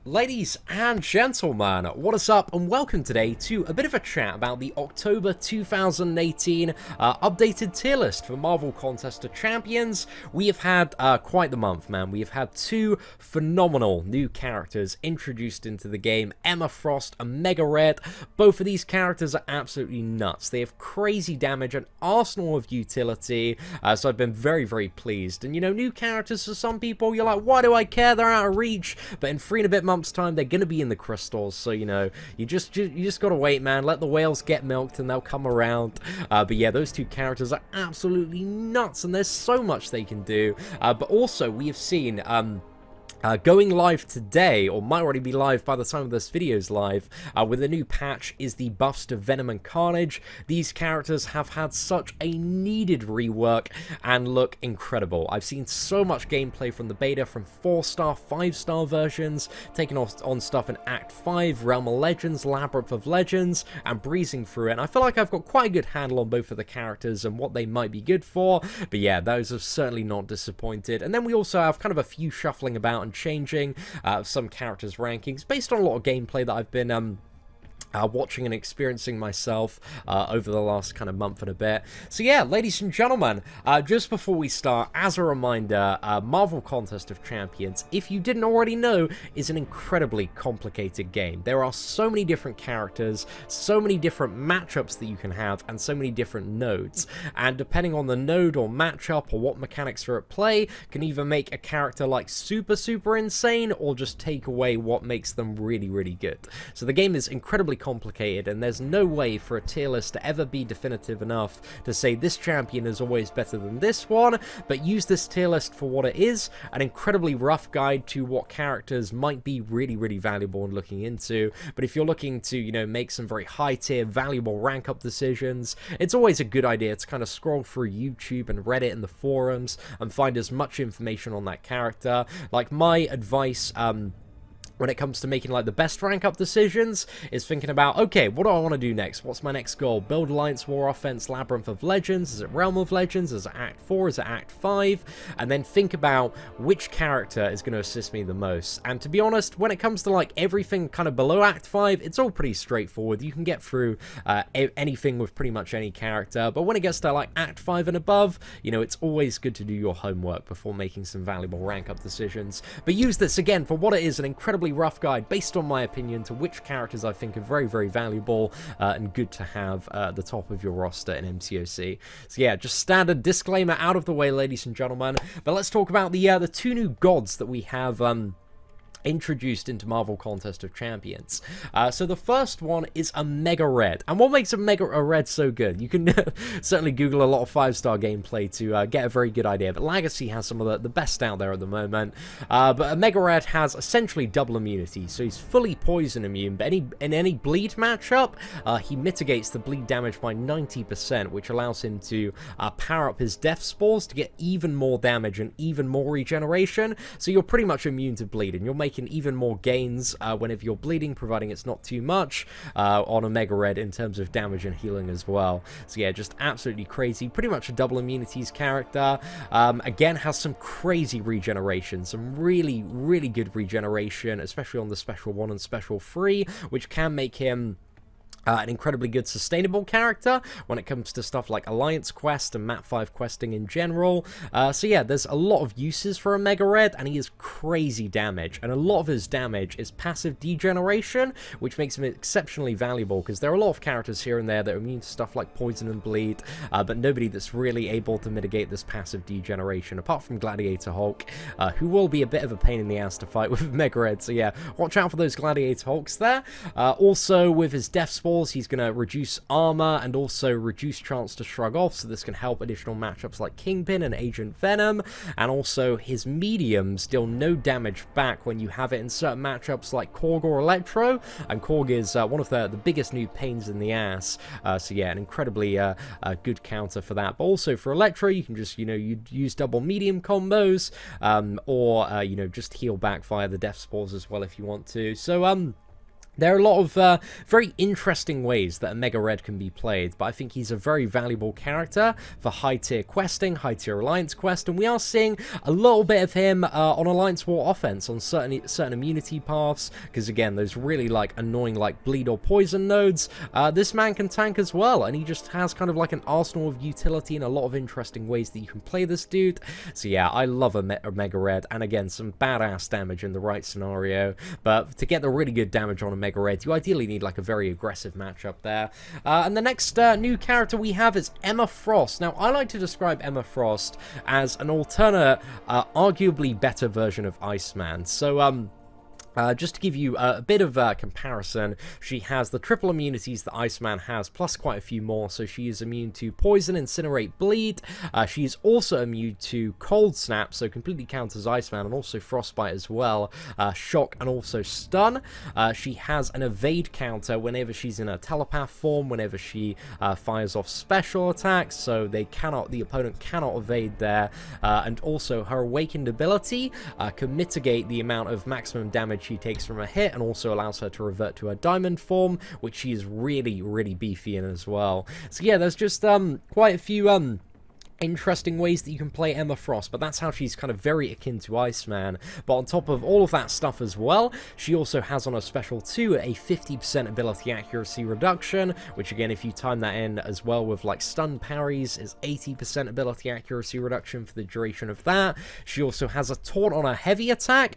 Ladies and gentlemen, what is up, and welcome today to a bit of a chat about the October 2018 updated tier list for Marvel Contest of Champions. We have had quite the month, man. We have had two phenomenal new characters introduced into the game, Emma Frost and Mega Red. Both of these characters are absolutely nuts. They have crazy damage, an arsenal of utility, so I've been very, very pleased. And, you know, new characters for some people, you're like, why do I care? They're out of reach. But in 3 and a bit months' time, they're going to be in the crystals, so, you know, you just gotta wait, man. Let the whales get milked and they'll come around. But yeah, those two characters are absolutely nuts, and there's so much they can do. But also, we have seen going live today, or might already be live by the time this video is live, with a new patch, is the buffs to Venom and Carnage. These characters have had such a needed rework and look incredible. I've seen so much gameplay from the beta, from 4-star, 5-star versions, taking on stuff in Act 5, Realm of Legends, Labyrinth of Legends, and breezing through it. And I feel like I've got quite a good handle on both of the characters and what they might be good for, but yeah, those have certainly not disappointed. And then we also have kind of a few shuffling about and changing some characters' rankings based on a lot of gameplay that I've been watching and experiencing myself over the last kind of month and a bit. So yeah, ladies and gentlemen, just before we start, as a reminder, Marvel Contest of Champions, if you didn't already know, is an incredibly complicated game. There are so many different characters, so many different matchups that you can have, and so many different nodes. And depending on the node or matchup or what mechanics are at play, can either make a character like super insane or just take away what makes them really, really good. So the game is incredibly complicated, and there's no way for a tier list to ever be definitive enough to say this champion is always better than this one, but use this tier list for what it is, an incredibly rough guide to what characters might be really, really valuable and looking into. But if you're looking to, you know, make some very high tier, valuable rank up decisions, it's always a good idea to kind of scroll through YouTube and Reddit and the forums and find as much information on that character. Like, my advice, when it comes to making like the best rank up decisions, is thinking about, okay, what do I want to do next? What's my next goal? Build Alliance War Offense, Labyrinth of Legends? Is it Realm of Legends? Is it Act 4? Is it Act 5? And then think about which character is going to assist me the most. And to be honest, when it comes to like everything kind of below Act 5, it's all pretty straightforward. You can get through anything with pretty much any character. But when it gets to like Act 5 and above, you know, it's always good to do your homework before making some valuable rank up decisions. But use this again for what it is, an incredibly rough guide based on my opinion to which characters I think are very, very valuable and good to have at the top of your roster in MCOC. So yeah, just standard disclaimer out of the way, ladies and gentlemen. But let's talk about the two new gods that we have introduced into Marvel Contest of Champions. So the first one is a Mega Red. And what makes a Red so good? You can certainly Google a lot of 5-star gameplay to get a very good idea, but Legacy has some of the best out there at the moment. But a Mega Red has essentially double immunity, so he's fully poison immune, but in any bleed matchup, he mitigates the bleed damage by 90%, which allows him to power up his death spores to get even more damage and even more regeneration, so you're pretty much immune to bleed, and you're making even more gains whenever you're bleeding, providing it's not too much on a Mega Red in terms of damage and healing as well. So yeah, just absolutely crazy. Pretty much a double immunities character. Again, has some crazy regeneration, some really, really good regeneration, especially on the Special 1 and Special 3, which can make him an incredibly good sustainable character when it comes to stuff like Alliance Quest and Map 5 questing in general. So yeah, there's a lot of uses for a Mega Red, and he has crazy damage, and a lot of his damage is passive degeneration, which makes him exceptionally valuable, because there are a lot of characters here and there that are immune to stuff like poison and bleed, but nobody that's really able to mitigate this passive degeneration, apart from Gladiator Hulk, who will be a bit of a pain in the ass to fight with Mega Red. So yeah, watch out for those Gladiator Hulks there. Also, with his Death Spore, he's going to reduce armor and also reduce chance to shrug off, so this can help additional matchups like Kingpin and Agent Venom. And also his mediums deal no damage back when you have it in certain matchups like Korg or Electro, and Korg is one of the biggest new pains in the ass, so yeah, an incredibly good counter for that. But also for Electro, you can just, you know, you use double medium combos, or you know, just heal back via the Death Spores as well if you want to. So There are a lot of very interesting ways that a Mega Red can be played, but I think he's a very valuable character for high-tier questing, high-tier Alliance quest, and we are seeing a little bit of him on Alliance War offense on certain immunity paths, because again, those really like annoying like bleed or poison nodes, this man can tank as well, and he just has kind of like an arsenal of utility and a lot of interesting ways that you can play this dude. So yeah, I love a Mega Red, and again, some badass damage in the right scenario, but to get the really good damage on a Mega Red, you ideally need like a very aggressive matchup there. And the next new character we have is Emma Frost. Now, I like to describe Emma Frost as an alternate, arguably better version of Iceman. So, just to give you a bit of a comparison, she has the triple immunities that Iceman has, plus quite a few more. So she is immune to Poison, Incinerate, Bleed. She is also immune to Cold Snap, so completely counters Iceman, and also Frostbite as well. Shock and also Stun. She has an Evade counter whenever she's in a telepath form, whenever she fires off special attacks, so the opponent cannot evade there. And also her Awakened ability can mitigate the amount of maximum damage she takes from a hit, and also allows her to revert to her diamond form, which she is really, really beefy in as well. So yeah, there's just quite a few interesting ways that you can play Emma Frost, but that's how she's kind of very akin to Iceman. But on top of all of that stuff as well, she also has on her special 2 a 50% ability accuracy reduction, which again, if you time that in as well with like stun parries, is 80% ability accuracy reduction for the duration of that. She also has a taunt on her heavy attack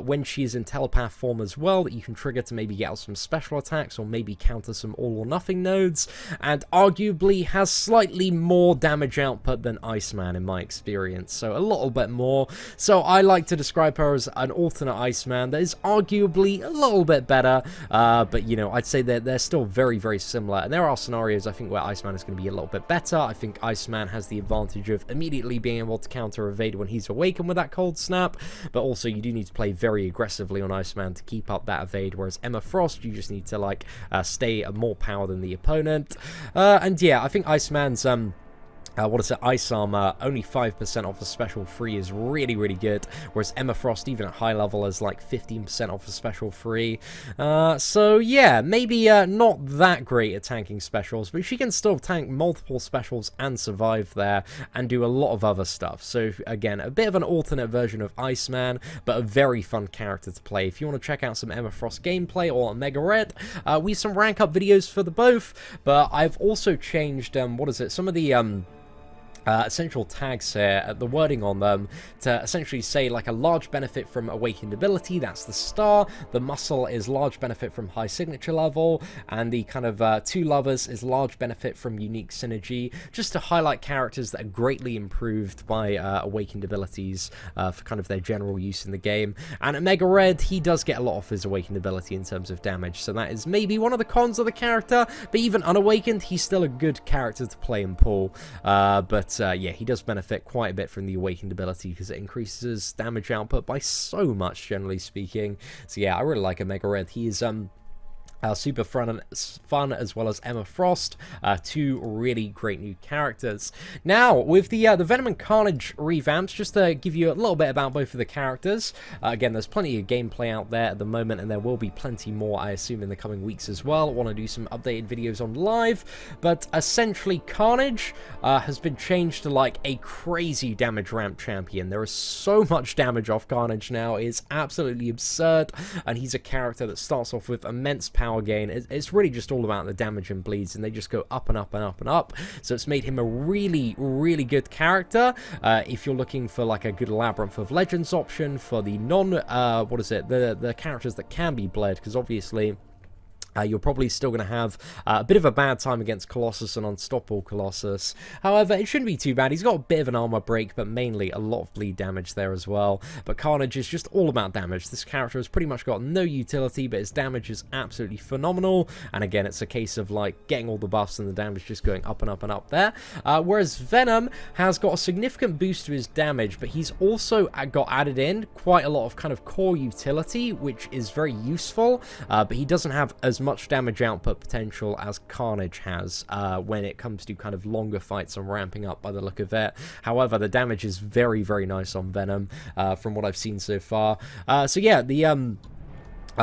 when she is in telepath form as well, that you can trigger to maybe get out some special attacks or maybe counter some all or nothing nodes, and arguably has slightly more damage output than Iceman in my experience, so a little bit more. So I like to describe her as an alternate Iceman that is arguably a little bit better, but you know, I'd say that they're still very, very similar, and there are scenarios I think where Iceman is going to be a little bit better. I think Iceman has the advantage of immediately being able to counter evade when he's awakened with that cold snap, but also you do need to play very aggressively on Iceman to keep up that evade, whereas Emma Frost, you just need to like stay at more power than the opponent. And yeah, I think Iceman's Ice Armor, only 5% off a special free is really, really good, whereas Emma Frost, even at high level, is like 15% off a special free. So yeah, maybe not that great at tanking specials, but she can still tank multiple specials and survive there, and do a lot of other stuff. So again, a bit of an alternate version of Iceman, but a very fun character to play. If you want to check out some Emma Frost gameplay or Mega Red, we have some rank up videos for the both, but I've also changed, some of the essential tags here, the wording on them, to essentially say like a large benefit from awakened ability, that's the star, the muscle is large benefit from high signature level, and the kind of 2 lovers is large benefit from unique synergy, just to highlight characters that are greatly improved by awakened abilities for kind of their general use in the game. And at Mega Red, he does get a lot off his awakened ability in terms of damage, so that is maybe one of the cons of the character, but even unawakened, he's still a good character to play and pull. But yeah, he does benefit quite a bit from the awakened ability because it increases damage output by so much, generally speaking. So yeah, I really like a Mega Red. He is super fun as well as Emma Frost, 2 really great new characters. Now, with the Venom and Carnage revamps, just to give you a little bit about both of the characters, again, there's plenty of gameplay out there at the moment, and there will be plenty more, I assume, in the coming weeks as well. I want to do some updated videos on live, but essentially, Carnage has been changed to like a crazy damage ramp champion. There is so much damage off Carnage now, it is absolutely absurd, and he's a character that starts off with immense power gain. It's really just all about the damage and bleeds, and they just go up and up and up and up, so it's made him a really, really good character. If you're looking for like a good Labyrinth of Legends option for the the characters that can be bled, because obviously you're probably still going to have a bit of a bad time against Colossus and Unstoppable Colossus. However, it shouldn't be too bad. He's got a bit of an armor break, but mainly a lot of bleed damage there as well. But Carnage is just all about damage. This character has pretty much got no utility, but his damage is absolutely phenomenal. And again, it's a case of like getting all the buffs and the damage just going up and up and up there. Whereas Venom has got a significant boost to his damage, but he's also got added in quite a lot of kind of core utility, which is very useful. But he doesn't have as much damage output potential as Carnage has when it comes to kind of longer fights and ramping up by the look of it. However, the damage is very, very nice on Venom from what I've seen so far. So yeah, the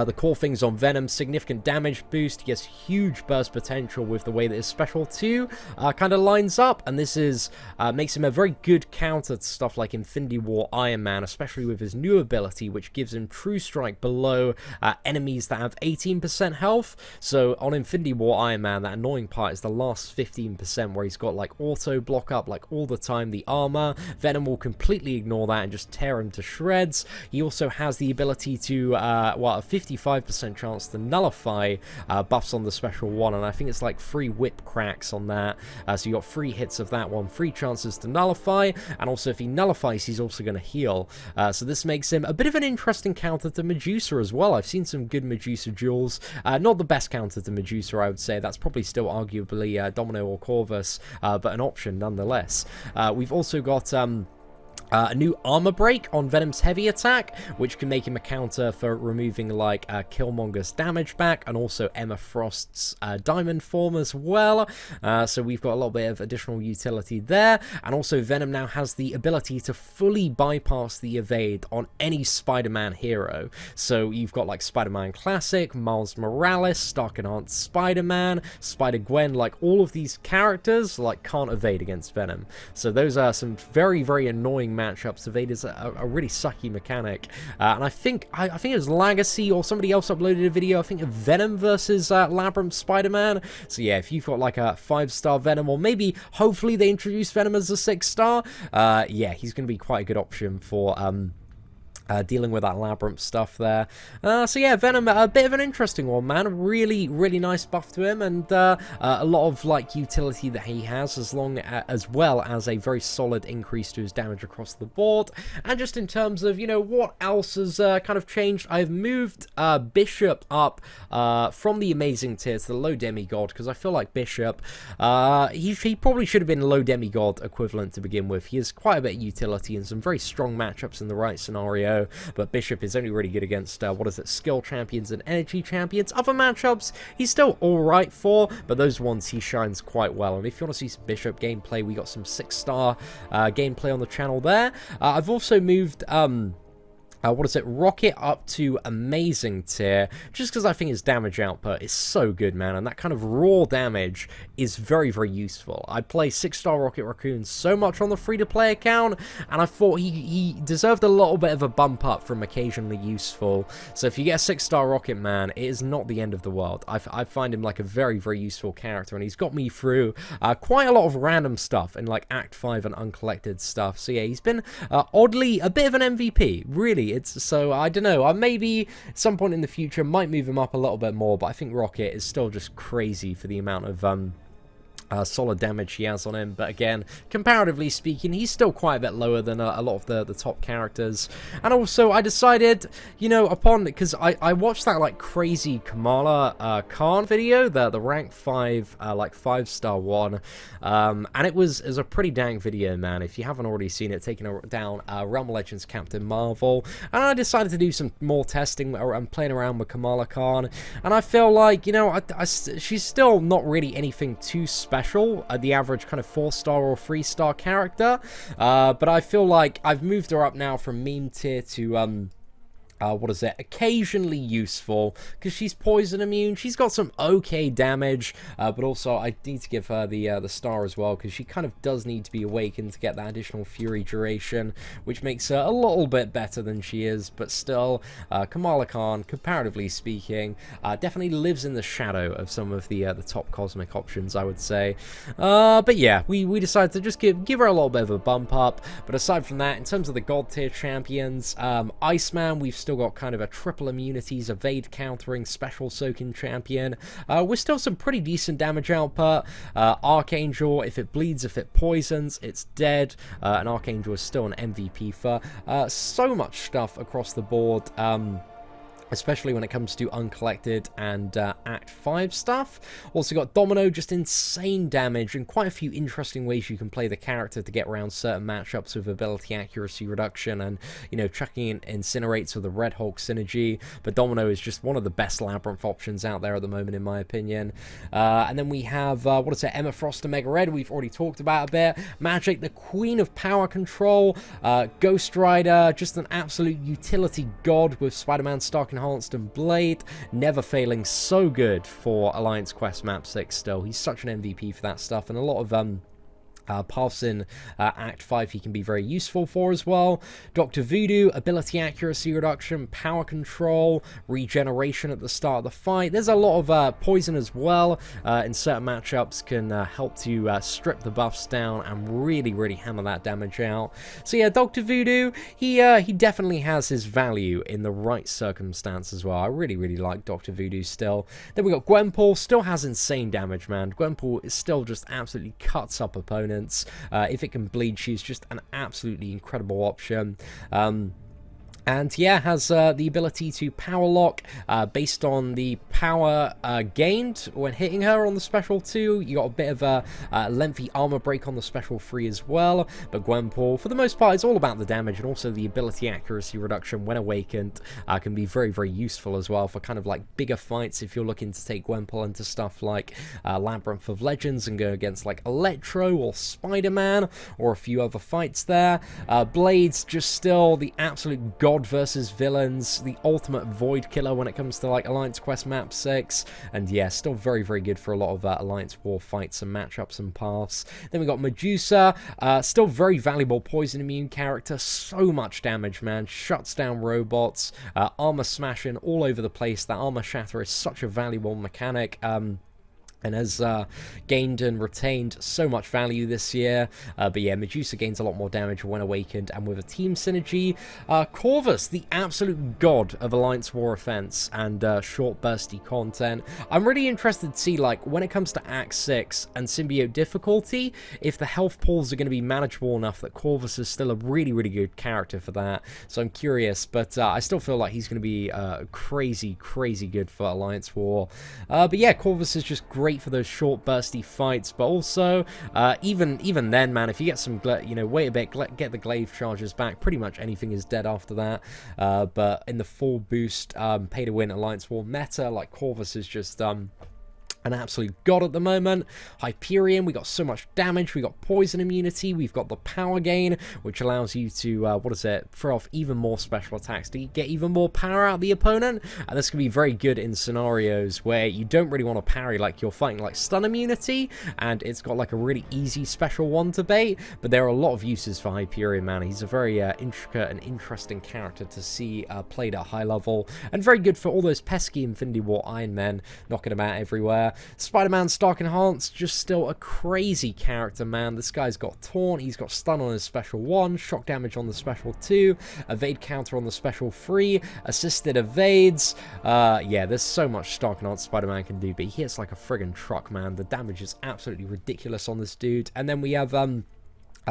The core things on Venom, significant damage boost, he gets huge burst potential with the way that his special 2 kind of lines up, and this is makes him a very good counter to stuff like Infinity War Iron Man, especially with his new ability, which gives him True Strike below enemies that have 18% health. So on Infinity War Iron Man, that annoying part is the last 15% where he's got like auto block up like all the time, the armor. Venom will completely ignore that and just tear him to shreds. He also has the ability to, well, a 55% chance to nullify buffs on the special 1, and I think it's like 3 whip cracks on that, so you got 3 hits of that one, 3 chances to nullify, and also if he nullifies he's also going to heal, so this makes him a bit of an interesting counter to Medusa as well. I've seen some good Medusa duels, not the best counter to Medusa, I would say. That's probably still arguably Domino or Corvus, but an option nonetheless. We've also got a new armor break on Venom's heavy attack, which can make him a counter for removing like Killmonger's damage back, and also Emma Frost's diamond form as well. So we've got a little bit of additional utility there, and also Venom now has the ability to fully bypass the evade on any Spider-Man hero. So you've got like Spider-Man Classic, Miles Morales, Stark Enhanced Spider-Man, Spider-Gwen, like all of these characters like can't evade against Venom. So those are some very, very annoying matchups. Evade is a really sucky mechanic, and I think it was Legacy or somebody else uploaded a video, I think of Venom versus Labyrinth Spider-Man. So yeah, if you've got like a 5-star Venom, or maybe hopefully they introduce Venom as a 6-star, yeah, he's going to be quite a good option for dealing with that Labyrinth stuff there. So yeah, Venom, a bit of an interesting one, man. Really, really nice buff to him, and a lot of like utility that he has, as well as a very solid increase to his damage across the board. And just in terms of, you know, what else has kind of changed, I've moved Bishop up from the amazing tier to the low demigod, because I feel like Bishop, he probably should have been low demigod equivalent to begin with. He has quite a bit of utility and some very strong matchups in the right scenario. But Bishop is only really good against, what is it, skill champions and energy champions. Other matchups, he's still alright for, but those ones he shines quite well. And if you want to see some Bishop gameplay, we got some 6-star gameplay on the channel there. I've also moved what is it, Rocket up to amazing tier, just because I think his damage output is so good, man, and that kind of raw damage is very, very useful. I play 6-star Rocket Raccoon so much on the free-to-play account, and I thought he deserved a little bit of a bump up from occasionally useful. So if you get a 6-star Rocket Man, it is not the end of the world. I find him like a very, very useful character, and he's got me through quite a lot of random stuff in like Act 5 and uncollected stuff. So yeah, he's been oddly a bit of an MVP, really. So I don't know, I maybe at some point in the future might move him up a little bit more, but I think Rocket is still just crazy for the amount of solid damage he has on him. But again, comparatively speaking, he's still quite a bit lower than a lot of the top characters. And also I decided, you know, because I watched that like crazy Kamala Khan video, the rank 5 like 5-star one, and it was a pretty dang video, man. If you haven't already seen it, taking down Realm Legends Captain Marvel, and I decided to do some more testing and playing around with Kamala Khan, and I feel like, you know, she's still not really anything too special, the average kind of 4-star or 3-star character, but I feel like I've moved her up now from meme tier to what is it, occasionally useful, because she's poison immune. She's got some okay damage, but also I need to give her the star as well, because she kind of does need to be awakened to get that additional fury duration, which makes her a little bit better than she is. But still, Kamala Khan, comparatively speaking, definitely lives in the shadow of some of the top cosmic options, I would say. But yeah, we decided to just give her a little bit of a bump up. But aside from that, in terms of the god tier champions, Iceman, we've still got kind of a triple immunities, evade countering, special soaking champion. We're still some pretty decent damage output. Archangel, if it bleeds, if it poisons, it's dead. And Archangel is still an MVP for so much stuff across the board. Especially when it comes to uncollected and Act 5 stuff. Also got Domino, just insane damage, and quite a few interesting ways you can play the character to get around certain matchups with ability accuracy reduction, and, you know, chucking in Incinerates with the Red Hulk synergy. But Domino is just one of the best Labyrinth options out there at the moment, in my opinion. And then we have, what is it, Emma Frost and Mega Red, we've already talked about a bit. Magic, the Queen of Power Control. Ghost Rider, just an absolute utility god with Spider-Man, Stark Enhanced and Blade, never failing, so good for Alliance Quest Map 6 still. He's such an MVP for that stuff, and a lot of paths in Act 5 he can be very useful for as well. Dr. Voodoo, ability accuracy reduction, power control, regeneration at the start of the fight. There's a lot of poison as well in certain matchups, can help to strip the buffs down and really hammer that damage out. So yeah, Dr. Voodoo, he definitely has his value in the right circumstance as well. I really like Dr. Voodoo still. Then we got Gwenpool, still has insane damage, man. Gwenpool is still just absolutely cuts up opponents. If it can bleed, she's just an absolutely incredible option. And yeah, has the ability to power lock based on the power gained when hitting her on the special 2. You got a bit of a lengthy armor break on the special 3 as well. But Gwenpool, for the most part, it's all about the damage, and also the ability accuracy reduction when awakened can be very useful as well for kind of like bigger fights if you're looking to take Gwenpool into stuff like Labyrinth of Legends and go against like Electro or Spider-Man or a few other fights there. Blade's just still the absolute god versus villains, the ultimate void killer when it comes to like Alliance Quest Map 6, and yeah, still very good for a lot of Alliance War fights and matchups and paths. Then we got Medusa, still very valuable poison immune character, so much damage, man, shuts down robots, armor smashing all over the place. That armor shatter is such a valuable mechanic, and has gained and retained so much value this year. But yeah, Medusa gains a lot more damage when awakened, and with a team synergy. Corvus, the absolute god of Alliance War offense and short bursty content. I'm really interested to see, like, when it comes to Act 6 and symbiote difficulty, if the health pools are going to be manageable enough that Corvus is still a really good character for that. So I'm curious, but I still feel like he's going to be crazy good for Alliance War. But yeah, Corvus is just great for those short bursty fights, but also even then, man, if you get some wait a bit, get the glaive charges back, pretty much anything is dead after that. But in the full boost pay to win Alliance War meta, like, Corvus is just an absolute god at the moment. Hyperion, we got so much damage, we got poison immunity, we've got the power gain, which allows you to, throw off even more special attacks to get even more power out of the opponent, and this can be very good in scenarios where you don't really want to parry, like you're fighting like stun immunity, and it's got like a really easy special 1 to bait, but there are a lot of uses for Hyperion, man. He's a very intricate and interesting character to see played at high level, and very good for all those pesky Infinity War Iron Men knocking about everywhere. Spider-Man Stark Enhanced, just still a crazy character, man. This guy's got Taunt, he's got Stun on his special 1, Shock Damage on the special 2, Evade Counter on the special 3, Assisted Evades. Yeah, there's so much Stark Enhanced Spider-Man can do, but he hits like a friggin' truck, man. The damage is absolutely ridiculous on this dude. And then we have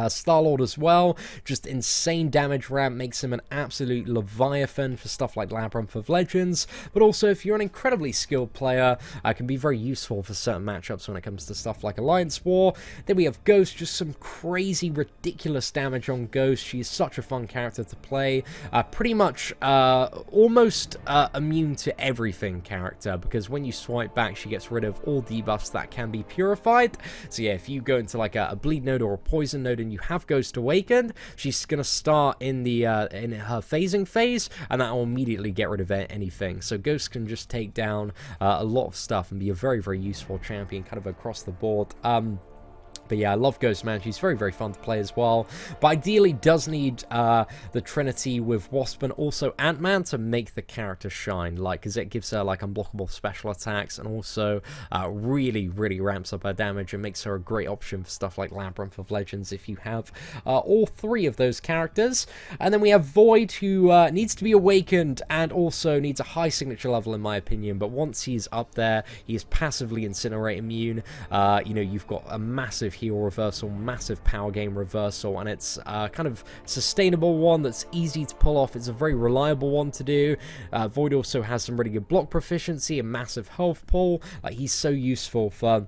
Star-Lord as well, just insane damage ramp, makes him an absolute leviathan for stuff like Labyrinth of Legends, but also if you're an incredibly skilled player, can be very useful for certain matchups when it comes to stuff like Alliance War. Then we have Ghost, just some crazy, ridiculous damage on Ghost. She's such a fun character to play, pretty much almost immune to everything character, because when you swipe back, she gets rid of all debuffs that can be purified. So yeah, if you go into like a bleed node or a poison node and you have Ghost awakened, she's gonna start in the in her phasing phase, and that will immediately get rid of anything. So Ghost can just take down a lot of stuff and be a very useful champion kind of across the board. But yeah, I love Ghost, man. She's very fun to play as well. But ideally does need the Trinity with Wasp and also Ant-Man to make the character shine, like, because it gives her like unblockable special attacks, and also really ramps up her damage and makes her a great option for stuff like Labyrinth of Legends if you have all 3 of those characters. And then we have Void, who needs to be awakened and also needs a high signature level in my opinion, but once he's up there, he is passively Incinerate immune. You've got a massive heal reversal, massive power gain reversal, and it's kind of sustainable one that's easy to pull off. It's a very reliable one to do. Void also has some really good block proficiency, a massive health pool. Like, he's so useful for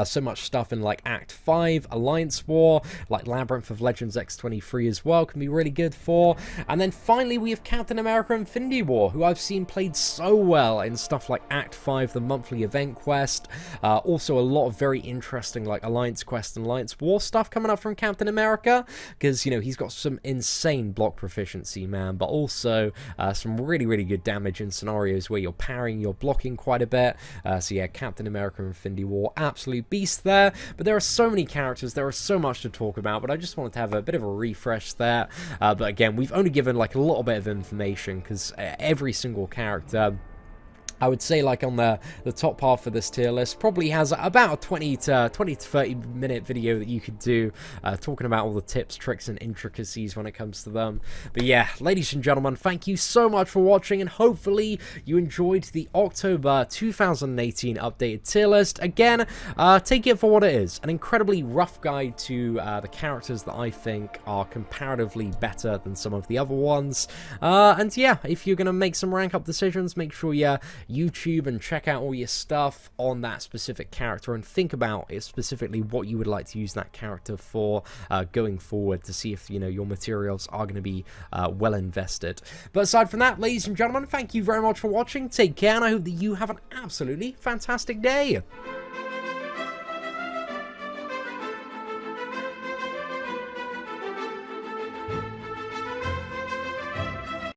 So much stuff in like Act 5, Alliance War, like Labyrinth of Legends X23 as well, can be really good for. And then finally we have Captain America Infinity War, who I've seen played so well in stuff like Act 5, the monthly event quest. Also a lot of very interesting like Alliance Quest and Alliance War stuff coming up from Captain America, because, you know, he's got some insane block proficiency, man, but also some really, really good damage in scenarios where you're parrying, you're blocking quite a bit. So yeah, Captain America Infinity War, absolutely beast there. But there are so many characters, there is so much to talk about, but I just wanted to have a bit of a refresh there. But again, we've only given like a little bit of information, because every single character, I would say, like on the top half of this tier list, probably has about a 20 to 30 minute video that you could do talking about all the tips, tricks, and intricacies when it comes to them. But yeah, ladies and gentlemen, thank you so much for watching, and hopefully you enjoyed the October 2018 updated tier list. Again, take it for what it is, an incredibly rough guide to the characters that I think are comparatively better than some of the other ones. And yeah, if you're going to make some rank up decisions, make sure you YouTube and check out all your stuff on that specific character, and think about it specifically what you would like to use that character for going forward, to see if, you know, your materials are going to be well invested. But aside from that, ladies and gentlemen, thank you very much for watching. Take care, and I hope that you have an absolutely fantastic day.